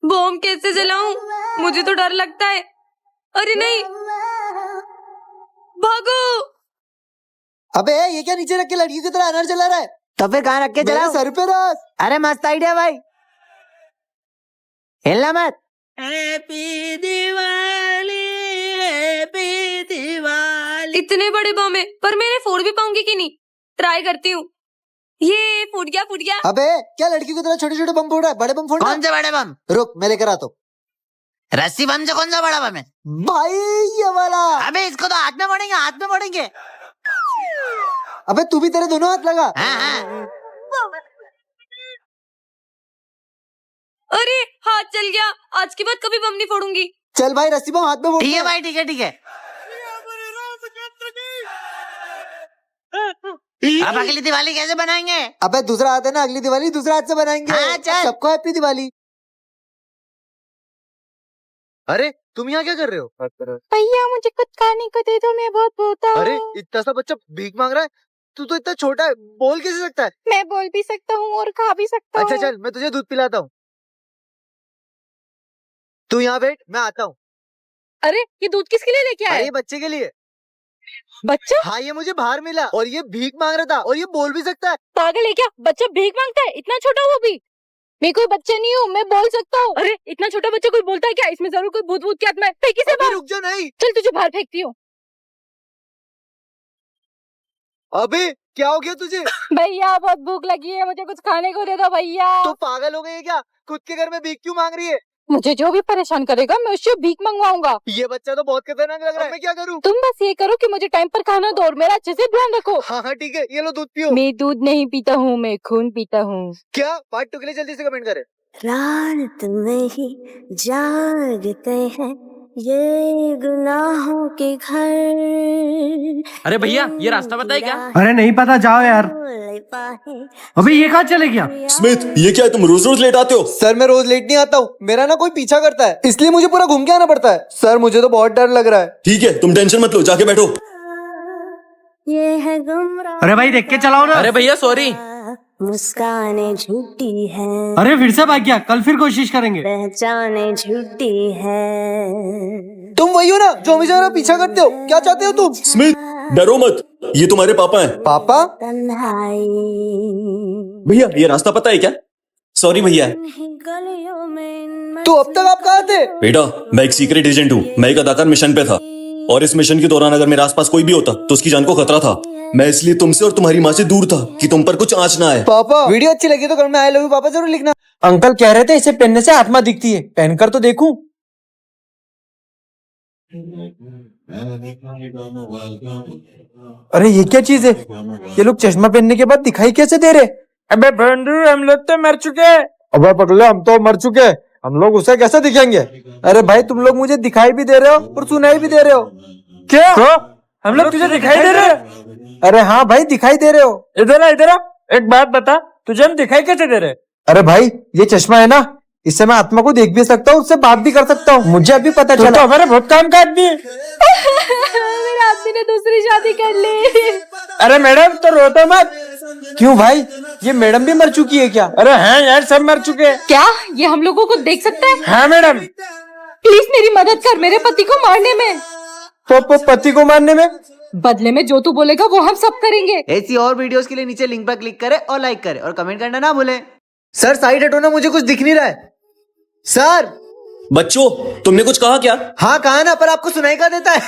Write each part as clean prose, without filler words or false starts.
Bomb कैसे जलाऊं? मुझे तो डर लगता है। अरे नहीं, भागो। अबे ये क्या नीचे रख के लड़की की तरह अनार जला रहा है? तो फिर कहाँ रख के मेरे जलाऊं? सर पे रख। अरे मस्त आइडिया भाई, हिलना मत। Happy Diwali, happy Diwali. इतने बड़े बम है, पर मैं फोड़ भी पाऊंगी कि नहीं? ट्राई करती हूँ। ये फूट गया, फूट गया। अबे क्या लड़की की तरह छोटे छोटे बम फोड़ रहा है? बड़े बम फोड़। कौन से बड़े बम? रुक मैं लेकर आता हूँ। रस्सी बम से कौन सा बड़ा बम है? भाई ये वाला। अबे इसको तो हाथ में फोड़ेंगे, हाथ में फोड़ेंगे। अबे तू भी, तेरे दोनों हाथ लगा। हाँ। अरे हाथ जल गया। आज के बाद कभी बम नहीं फोड़ूंगी। चल भाई रस्सी बम हाथ में फोड़। ठीक है भाई, ठीक है ठीक है। अब अगली दिवाली कैसे बनाएंगे? अबे दूसरा हाथ है ना, अगली दिवाली दूसरा हाथ से बनाएंगे। हाँ, चल। सबको हैप्पी दिवाली। अरे तुम यहाँ क्या कर रहे हो? भैया मुझे कुछ खाने को दे दो, मैं बहुत भूखा हूँ। अरे इतना सा बच्चा भीख मांग रहा है, तू तो इतना छोटा है, बोल कैसे सकता है? मैं बोल भी सकता हूँ और खा भी सकता हूँ। अच्छा चल, मैं तुझे दूध पिलाता हूँ। तू यहाँ बैठ, मैं आता हूँ। अरे ये दूध किसके लिए लेके अरे आए? ये बच्चे के लिए। बच्चा हाँ ये मुझे बाहर मिला और ये भीख मांग रहा था और ये बोल भी सकता है। पागल है क्या? बच्चा भीख मांगता है? इतना छोटा वो भी? मैं कोई बच्चा नहीं हूँ, मैं बोल सकता हूँ। अरे इतना छोटा बच्चा कोई बोलता है क्या? इसमें जरूर कोई भूत भूत की आत्मा है। फेंक इसे अबे बाहर। रुक जा, नहीं। चल तुझे बाहर फेंकती हूँ। अबे क्या हो गया तुझे? भैया बहुत भूख लगी है, मुझे कुछ खाने को दे दो भैया। तो पागल हो गई है क्या? खुद के घर में भीख क्यों मांग रही है? मुझे जो भी परेशान करेगा मैं उससे भीख मंगवाऊंगा। ये बच्चा तो बहुत खतरनाक लग रहा है, मैं क्या करूँ? तुम बस ये करो कि मुझे टाइम पर खाना दो और मेरा अच्छे से ध्यान रखो। हाँ हाँ ठीक है, ये लो दूध पियो। मैं दूध नहीं पीता हूँ, मैं खून पीता हूँ। क्या पार्ट 2 के लिए जल्दी से कमेंट करे। रात में ही जागते हैं ये गुनाहों के घर। अरे भैया ये रास्ता पता है क्या? अरे नहीं पता, जाओ यार। अबे ये कहाँ चले गया? स्मिथ ये क्या है, तुम रोज रोज लेट आते हो? सर मैं रोज लेट नहीं आता हूँ, मेरा ना कोई पीछा करता है, इसलिए मुझे पूरा घूम के आना पड़ता है। सर मुझे तो बहुत डर लग रहा है। ठीक है तुम टेंशन मत लो, जाके बैठो। ये है गुमराह। अरे भाई देख के चलाओ ना। अरे भैया सॉरी। मुस्काने झूठी है, अरे फिर से भाग गया, कल फिर कोशिश करेंगे। पहचाने झूठी है। तुम वही हो ना जो हमेशा मेरा पीछा करते हो? क्या चाहते हो तुम? स्मिथ डरो मत, ये तुम्हारे पापा हैं। पापा? तन्हाई भैया ये रास्ता पता है क्या? सॉरी भैया। गलियों में तो अब तक आप कहाँ थे? बेटा मैं एक सीक्रेट एजेंट हूँ, मैं एक अदाकार मिशन पे था और इस मिशन के दौरान अगर मेरे आसपास कोई भी होता तो उसकी जान को खतरा था। मैं इसलिए तुमसे और तुम्हारी माँ से दूर था कि तुम पर कुछ आंच ना आए। पापा वीडियो अच्छी लगी तो कमेंट में आई लव यू पापा जरूर लिखना। अंकल कह रहे थे इसे पहनने से आत्मा दिखती है, पहनकर तो देखूं। अरे ये क्या चीज है? ये लोग चश्मा पहनने के बाद दिखाई कैसे दे रहे? अबे बंधु हम लोग तो मर चुके। अबे पगले हम तो मर चुके, हम लोग उसे कैसे दिखेंगे? अरे भाई तुम लोग मुझे दिखाई भी दे रहे हो और सुनाई भी दे रहे हो। क्या तो? हम लोग तुझे दिखाई दे रहे हैं? अरे हाँ भाई दिखाई दे रहे हो। इधर आ, इधर आ। एक बात बता, तुझे हम दिखाई कैसे दे रहे? अरे भाई ये चश्मा है ना, इससे मैं आत्मा को देख भी सकता हूँ, उससे बात भी कर सकता हूँ। मुझे अभी पता चला। तो हमारे बहुत काम का आदमी है। मेरे आदमी ने दूसरी शादी कर ली। अरे मैडम तो रोतो मत। क्यों भाई, ये मैडम भी मर चुकी है क्या? अरे हाँ यार सब मर चुके हैं। क्या ये हम लोगों को देख सकता है? हाँ मैडम। प्लीज मेरी मदद कर मेरे पति को मारने में। तो पति को मारने में? बदले में जो तू बोलेगा वो हम सब करेंगे। ऐसी और वीडियोस के लिए नीचे लिंक पर क्लिक करें और लाइक करें और कमेंट करना ना भूलें। सर साइड हटो ना, मुझे कुछ दिख नहीं रहा है। सर बच्चों तुमने कुछ कहा क्या? हाँ कहा ना, पर आपको सुनाई का देता है।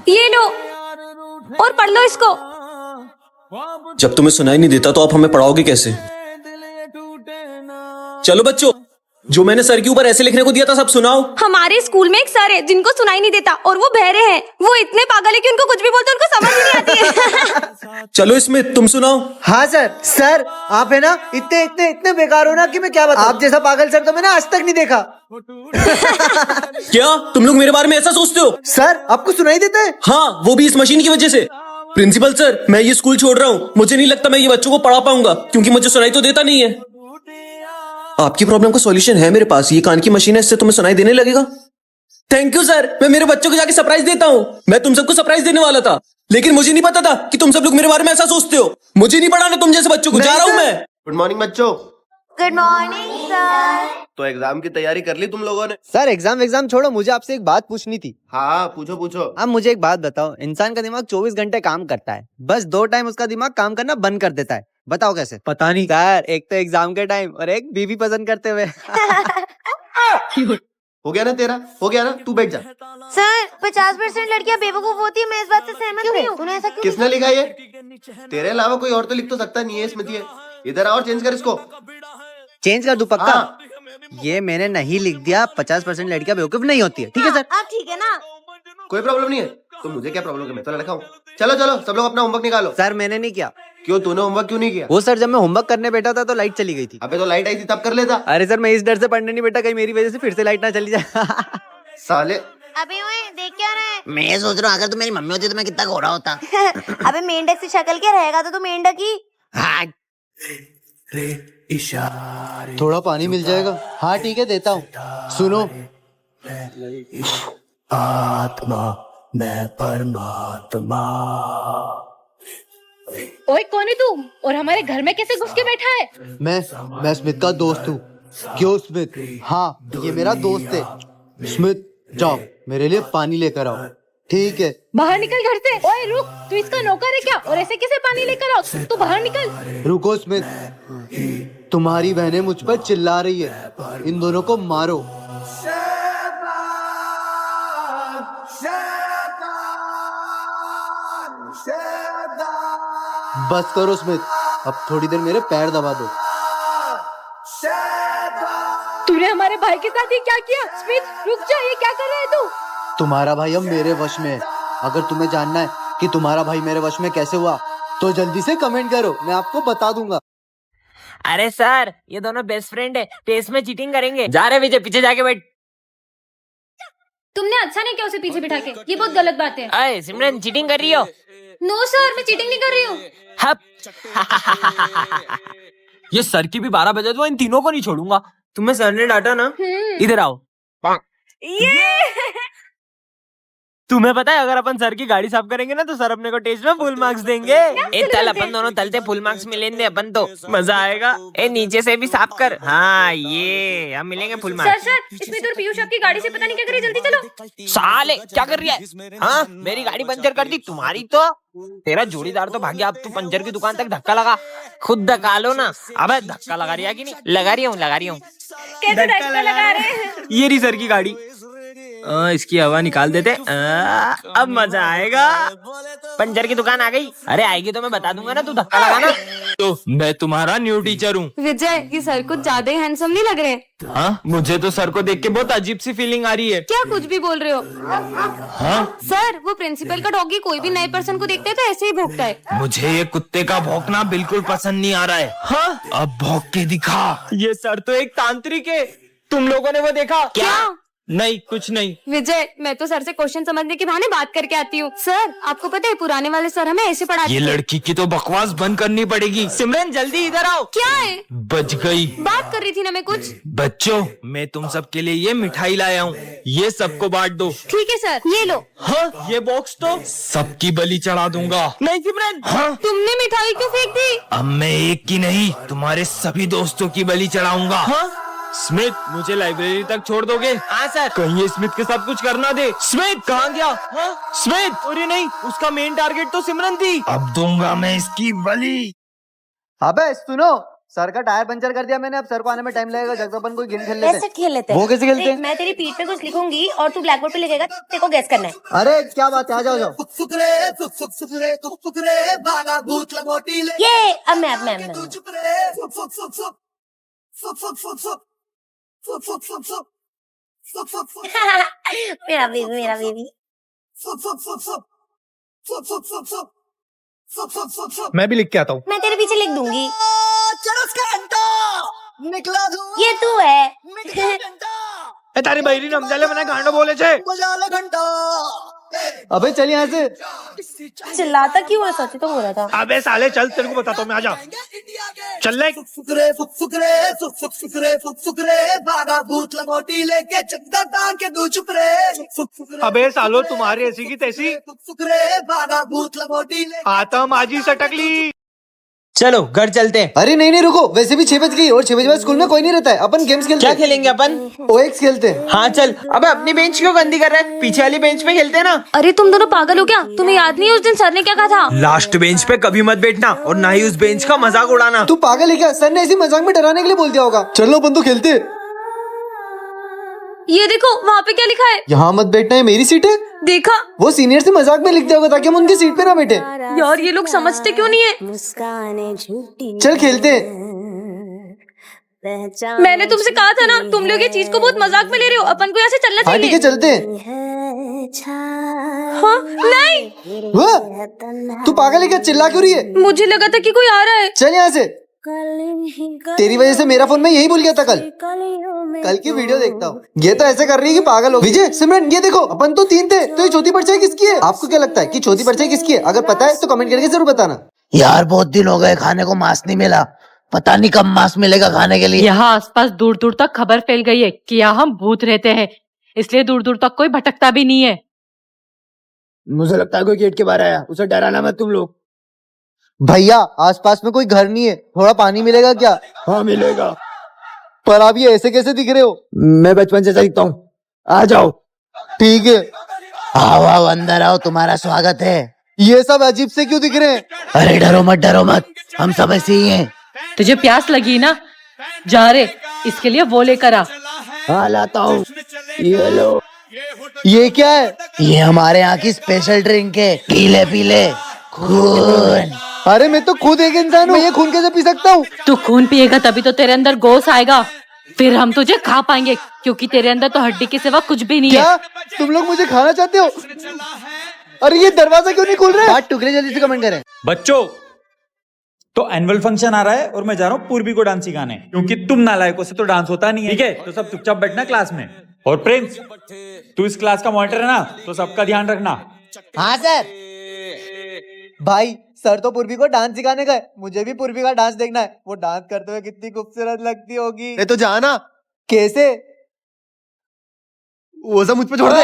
ये लो और पढ़ लो इसको। जब तुम्हें सुनाई नहीं देता तो आप हमें पढ़ाओगे कैसे? चलो बच्चों, जो मैंने सर के ऊपर ऐसे लिखने को दिया था सब सुनाओ। हमारे स्कूल में एक सर है जिनको सुनाई नहीं देता और वो बहरे हैं। वो इतने पागल है कि उनको कुछ भी बोलते उनको समझ ही नहीं आती है। चलो इसमें तुम सुनाओ। हाँ सर। सर आप है ना इतने इतने इतने बेकार हो ना कि मैं क्या बताऊं। आप जैसा पागल सर तो मैंने आज तक नहीं देखा। क्या तुम लोग मेरे बारे में ऐसा सोचते हो? सर आपको सुनाई देता है? हाँ वो भी इस मशीन की वजह से। प्रिंसिपल सर मैं ये स्कूल छोड़ रहा हूँ, मुझे नहीं लगता मैं ये बच्चों को पढ़ा पाऊंगा क्योंकि मुझे सुनाई तो देता नहीं है। आपकी प्रॉब्लम का सॉल्यूशन है मेरे पास, ये कान की मशीन है, इससे तुम्हें सुनाई देने लगेगा। थैंक यू सर, मैं मेरे बच्चों को जाके सरप्राइज देता हूँ। मैं तुम सबको सरप्राइज देने वाला था लेकिन मुझे नहीं पता था कि तुम सब लोग मेरे बारे में ऐसा सोचते हो। मुझे नहीं पढ़ाना तुम जैसे बच्चों को, जा रहा हूँ मैं। गुड मॉर्निंग बच्चों। Good morning sir. तो एग्जाम की तैयारी कर ली तुम लोगों ने? सर एग्जाम छोड़ो, मुझे आपसे एक बात पूछनी थी। हाँ पूछो पूछो। अब मुझे एक बात बताओ, इंसान का दिमाग 24 घंटे काम करता है, बस 2 टाइम उसका दिमाग काम करना बंद कर देता है, बताओ कैसे? पता नहीं सर, एक तो एग्जाम के टाइम और एक बीवी पसंद करते हुए। हो गया ना तेरा, हो गया ना, तू बैठ जा। सर 50% लड़कियां बेवकूफ होती है, मैं इस बात से सहमत नहीं हूँ। तूने ऐसा क्यों? किसने लिखा ये? तेरे अलावा कोई और तो लिख तो सकता नहीं है इसमें। ये इधर और चेंज कर इसको। चेंज कर दूं पक्का? हाँ। ये मैंने नहीं लिख दिया, 50% लड़कियां बेवकूफ नहीं होती है, ठीक है सर? अब ठीक है ना? कोई प्रॉब्लम नहीं है। तो मुझे क्या प्रॉब्लम है, मैं तो लड़का हूँ। चलो चलो सब लोग अपना होमवर्क निकालो। सर मैंने नहीं किया। क्यों, तूने होमवर्क क्यों नहीं किया? वो सर, जब मैं होमवर्क करने बैठा था तो लाइट चली गई थी। अबे तो लाइट आई थी तब कर लेता। अरे सर, मैं इस डर से पढ़ने नहीं बैठा, कहीं मेरी वजह से फिर से लाइट ना चली जाए। साले अबे ओए, देख क्या रहा है? मैं सोच रहा हूँ अगर तू मेरी मम्मी होती तो मैं कितना घोड़ा होता। अबे मेंढक से शक्ल क्या रहेगा, तो तू मेंढक ही। हाँ थोड़ा पानी मिल जाएगा? हाँ ठीक है, देता हूँ। सुनो, ओए कौन है तू और हमारे घर में कैसे घुस के बैठा है? मैं स्मिथ का दोस्त हूँ। क्यों स्मिथ? हाँ, ये मेरा दोस्त है। स्मिथ, जाओ मेरे लिए पानी लेकर आओ, ठीक है? बाहर निकल घर से। ओए रुक, तू इसका नौकर है क्या? और ऐसे कैसे पानी लेकर आओ? तू बाहर निकल। रुको स्मिथ, तुम्हारी बहनें मुझ पर चिल्ला रही है, इन दोनों को मारो। बस करो स्मिथ, अब थोड़ी देर मेरे पैर दबा दो। तूने हमारे भाई के साथ ये क्या किया? स्मिथ रुक जा, ये क्या कर रहा है तू? तुम्हारा भाई अब मेरे वश में है। अगर तुम्हें जानना है कि तुम्हारा भाई मेरे वश में कैसे हुआ, तो जल्दी से कमेंट करो, मैं आपको बता दूंगा। अरे सर, ये दोनों बेस्ट फ्रेंड है, टेस्ट में चीटिंग करेंगे। जा रहे विजय, पीछे जाके बैठ। तुमने अच्छा नहीं किया उसे पीछे बिठा के, ये बहुत गलत बात है। अरे सिमरन, चीटिंग कर रही हो? नो सर, मैं चीटिंग नहीं कर रही हूँ। हप। ये सर की भी 12 बजे तो इन तीनों को नहीं छोड़ूंगा। तुम्हें सर ने डांटा ना? इधर आओ। तुम्हें पता है अगर अपन सर की गाड़ी साफ करेंगे ना तो सर अपने को टेस्ट में फुल मार्क्स देंगे। ए चल, अपन दोनों तलते, फुल मार्क्स मिलेंगे अपन तो। मजा आएगा। ए नीचे से भी साफ कर। हाँ ये हम मिलेंगे फुल सर मार्क्स। सर, इसमें तो पीयूष आपकी गाड़ी से पता नहीं क्या करी, जल्दी चलो। साले क्या कर रही है? हाँ मेरी गाड़ी पंचर कर दी, तुम्हारी तो। तेरा जोड़ीदार तो भाग्य, अब तू पंचर की दुकान तक धक्का लगा। खुद धक्का लो ना। अबे धक्का लगा रही है कि नहीं? लगा रही हूँ। कैसे धक्का लगा रहे हैं? ये रही सर की गाड़ी। इसकी हवा निकाल देते। अब मजा आएगा। पंचर की दुकान आ गई। अरे आएगी तो मैं बता दूंगा ना, तू धक्का लगाना। तो मैं तुम्हारा न्यू टीचर हूँ। विजय, ये सर कुछ ज्यादा ही हैंडसम नहीं लग रहे? हाँ, मुझे तो सर को देख के बहुत अजीब सी फीलिंग आ रही है। क्या कुछ भी बोल रहे हो? हाँ? सर, वो प्रिंसिपल का डॉगी कोई भी नए पर्सन को देखते है तो ऐसे ही भौंकता है। मुझे ये कुत्ते का भौंकना बिल्कुल पसंद नहीं आ रहा है। हाँ? अब भौंक के दिखा। ये सर तो एक तांत्रिक है। तुम लोगों ने वो देखा? क्या? नहीं, कुछ नहीं। विजय, मैं तो सर से क्वेश्चन समझने के बहाने बात करके आती हूँ। सर, आपको पता है पुराने वाले सर हमें ऐसे पढ़ाते ये थे। लड़की की तो बकवास बंद करनी पड़ेगी। सिमरन जल्दी इधर आओ। क्या है? बच गई। बात कर रही थी ना मैं कुछ। बच्चों, मैं तुम सबके लिए ये मिठाई लाया हूँ, ये सबको बांट दो। ठीक है सर, ये लो। हाँ, ये बॉक्स तो सबकी बलि चढ़ा दूंगा। नहीं सिमरन। हाँ? तुमने मिठाई क्यों फेंक दी? अब मैं एक की नहीं, तुम्हारे सभी दोस्तों की बलि चढ़ाऊंगा। हाँ? स्मिथ, मुझे लाइब्रेरी तक छोड़ दोगे? हाँ सर। कहीं ये स्मिथ के साथ कुछ करना दे। स्मिथ कहाँ गया? हाँ? स्मिथ, अरे नहीं, उसका मेन टारगेट तो सिमरन थी। अब दूंगा मैं इसकी बलि। अबे सुनो, सर का टायर पंचर कर दिया मैंने, अब सर को आने में टाइम लगेगा। जब अपन कोई गेम खेल लेते कैसे हैं। खेल लेते हैं? वो कैसे खेलते हैं? देख, मैं तेरी पीठ पे कुछ लिखूंगी और तू ब्लैक बोर्ड पे लिखेगा, तेरे को गैस करना है। अरे क्या बात है, आ जाओ जाओ। ये अब मैं मेरा बेबी मैं भी लिख के आता हूँ। मैं तेरे पीछे लिख दूंगी। ये तू है। तारी बहरी रमजाले मना गांडो बोले छे। अबे चल यहाँ से। चिल्लाता क्यों है? सच तो बोल रहा था। अबे साले चल, तेरे को बताता हूँ मैं, आजा। चल ले। अबे सालो, तुम्हारी ऐसी की तैसी। आता माझी सटकली। चलो घर चलते हैं। अरे नहीं नहीं रुको, वैसे भी 6 बज गई और 6 बजे बाद स्कूल में कोई नहीं रहता है। अपन गेम्स खेलते क्या हैं। खेलेंगे अपन? OX खेलते हैं। हाँ चल। अबे अपनी बेंच क्यों गंदी कर रहा है? पीछे वाली बेंच पे खेलते हैं ना। अरे तुम दोनों पागल हो क्या? तुम्हें याद नहीं है उस दिन सर ने क्या कहा था? लास्ट बेंच पे कभी मत बैठना और ना ही उस बेंच का मजाक उड़ाना। तू पागल है क्या? सर ने ऐसी मजाक में डराने के लिए बोल दिया होगा। चलो अपन तो खेलते हैं। ये देखो वहाँ पे क्या लिखा है? यहाँ मत बैठना है, मेरी सीट है। देखा? वो सीनियर से मजाक में लिख दिया होगा ताकि हम उनकी सीट पे ना बैठे। यार ये लोग समझते क्यों नहीं है? चल खेलते हैं। मैंने तुमसे कहा था ना, तुम लोग ये चीज को बहुत मजाक में ले रहे हो। अपन को यहाँ से चलना हाँ ठीक है चाहिए। चलते हैं। हाँ नहीं, वाह, तू पागल है क्या? चिल्ला क्यों रही है? मुझे लगा था कि कोई आ रहा है। चल यहाँ से। तेरी वजह से मेरा फोन मैं यही भूल गया था कल की वीडियो देखता हूँ। ये तो ऐसे कर रही है कि पागल हो। विजय, सिमरन, ये देखो अपन तो 3 थे, तो ये चौथी परछाई किसकी है? आपको क्या लगता है कि चौथी परछाई किसकी है? अगर पता है तो कमेंट करके जरूर बताना। यार बहुत दिन हो गए खाने को मांस नहीं मिला, पता नहीं कब मांस मिलेगा खाने के लिए। यहाँ आसपास दूर दूर तक खबर फैल गई है कि यहाँ भूत रहते हैं, इसलिए दूर दूर तक कोई भटकता भी नहीं है। मुझे लगता है कोई गेट के बाहर आया, उसे डराना मत तुम लोग। भैया आसपास में कोई घर नहीं है, थोड़ा पानी मिलेगा क्या? हाँ मिलेगा। पर आप ये ऐसे कैसे दिख रहे हो? मैं बचपन से दिखता हूँ, आ जाओ। ठीक है, आओ आओ अंदर आओ, तुम्हारा स्वागत है। ये सब अजीब से क्यों दिख रहे हैं? अरे डरो मत, हम सब ऐसे ही हैं। तुझे प्यास लगी ना, जा रे, इसके लिए वो लेकर आ। हाँ लाता हूँ, ये लो। ये क्या है? ये हमारे यहाँ की स्पेशल ड्रिंक है, पीले पीले खून। अरे मैं तो खुद एक इंसान हूँ, मैं ये खून कैसे पी सकता हूँ? तू खून पिएगा तभी तो तेरे अंदर गोश आएगा, फिर हम तुझे खा पाएंगे, क्योंकि तेरे अंदर तो हड्डी के सिवा कुछ भी नहीं है। क्या तुम लोग मुझे खाना चाहते हो? अरे ये दरवाजा क्यों नहीं खुल रहा है? बात टुकड़े जल्दी से कमेंट करें। बच्चों, तो एनुअल फंक्शन आ रहा है और मैं जा रहा हूँ पूर्वी को डांस सिखाने, क्योंकि तुम नालायकों से तो डांस होता नहीं है। ठीक है, तो सब चुपचाप बैठना क्लास में। और प्रिंस, तू इस क्लास का मॉनिटर है ना, तो सबका ध्यान रखना। हाँ सर। भाई सर तो पूर्वी को डांस सिखाने गए, मुझे भी पूर्वी का डांस देखना है। वो डांस करते हुए कितनी खूबसूरत लगती होगी। तो जाना कैसे? वो सब मुझ पे छोड़ दे।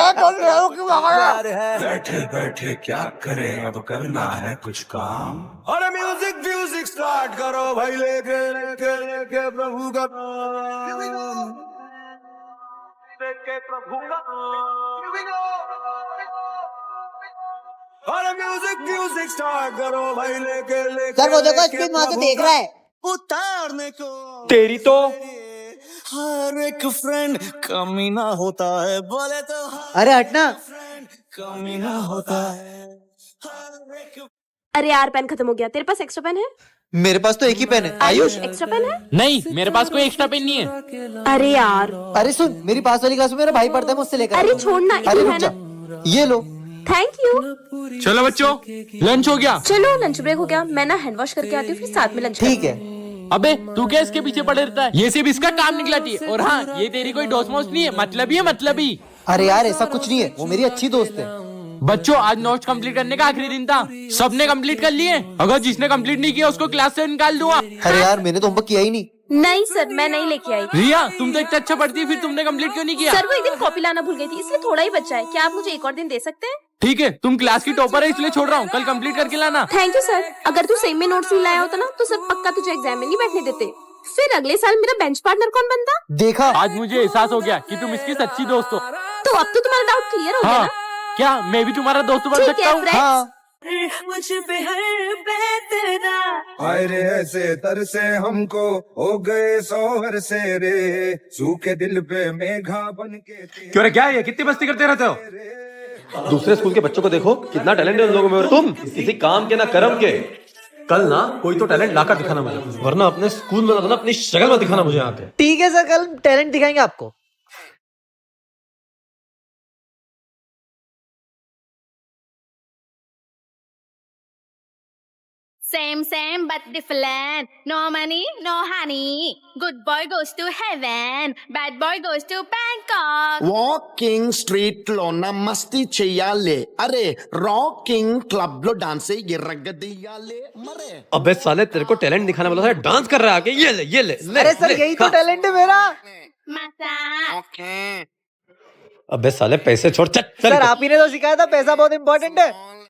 बैठे बैठे क्या करें, अब करना है कुछ काम। अरे म्यूजिक म्यूजिक स्टार्ट करो भाई, लेके लेके लेके प्रभु का नाम, लेके प्रभु का नाम। अरे म्यूजिक म्यूजिक स्टार्ट करो भाई, लेके लेके। सर वो देखो स्पीड वहाँ से देख रहा है। उतारने को तेरी तो हर एक फ्रेंड कमीना होता है, बोले तो अरे हटना। कमीना होता है हर एक। अरे यार पेन खत्म हो गया, तेरे पास एक्स्ट्रा पेन है? मेरे पास तो एक ही पेन है। आयुष एक्स्ट्रा पेन है? नहीं, मेरे पास कोई एक्स्ट्रा पेन नहीं है। अरे यार, अरे सुन, मेरी पास वाली क्लास में मेरा भाई पढ़ता है, मुझसे लेकर। अरे छोड़ना, अरे इधर रुक है जा, ना। ये लो। Thank you. चलो बच्चों, लंच हो गया। चलो लंच ब्रेक हो गया, मैं ना हैंड वॉश करके आती हूँ, फिर साथ में लंच। ठीक है। अबे तू क्या इसके पीछे पड़े रहता है? ये सिर्फ इसका काम निकलाती है। और हाँ, ये तेरी कोई डोसमोस नहीं है, मतलब ही है, मतलब ही। अरे यार ऐसा कुछ नहीं है, वो मेरी अच्छी दोस्त है। बच्चों, आज नोट्स कंप्लीट करने का आखिरी दिन था, सबने कंप्लीट कर लिए। अगर जिसने कंप्लीट नहीं किया उसको क्लास से निकाल दूंगा। अरे यार मैंने तो होमवर्क किया ही नहीं। नहीं सर, मैं नहीं लेके आई। रिया, तुम तो इतना अच्छा पढ़ती है, फिर तुमने कंप्लीट क्यों नहीं किया? सर वो एक दिन कॉपी लाना भूल गई थी, इसलिए थोड़ा ही बचा है। क्या आप मुझे एक और दिन दे सकते हैं? ठीक है, तुम क्लास की टॉपर है इसलिए छोड़ रहा हूँ, कल कंप्लीट करके लाना। Thank you sir. अगर तू सेम में नोट्स नहीं लाया होता ना, तो सर पक्का तुझे एग्जाम में नहीं बैठने देते। फिर अगले साल मेरा बेंच पार्टनर कौन बनता? देखा, आज मुझे एहसास हो गया कि तुम इसकी सच्ची दोस्त हो। तो अब तो तुम्हारा डाउट क्लियर हो गया हाँ, ना? क्या मैं भी तुम्हारा दोस्त बन ठीक सकता है हूँ? फ्रेंड्स। हाँ। हाय रे ऐसे तरसे हमको, हो गए सोहर से रे, सूखे दिल पे मेघा बन के। क्यों रे, क्या है ये? कितनी मस्ती करते रहते हो? दूसरे स्कूल के बच्चों को देखो, कितना टैलेंट है उन लोगों में, और तुम किसी काम के ना कर्म के। कल ना कोई तो टैलेंट लाकर दिखाना मुझे, वरना अपने स्कूल में ना अपनी शक्ल में दिखाना मुझे यहाँ पे। ठीक है सर, कल टैलेंट दिखाएंगे आपको। Same but different. No money, no honey. Good boy goes to heaven. Bad boy goes to Bangkok. Walking street లోన మస్తీ చెయ్యాలి, అరే రాకింగ్ క్లబ్ లో డాన్స్ ఎర్రగదీయాలి మరే। अबे साले, तेरे को टैलेंट दिखाने वाला था, डांस कर रहा है आके। ये ले अरे सर यही तो टैलेंट है मेरा। Massage. अबे साले पैसे छोड़, चल सर आप ही ने तो सिखाया था, पैसा बहुत इम्पोर्टेंट है।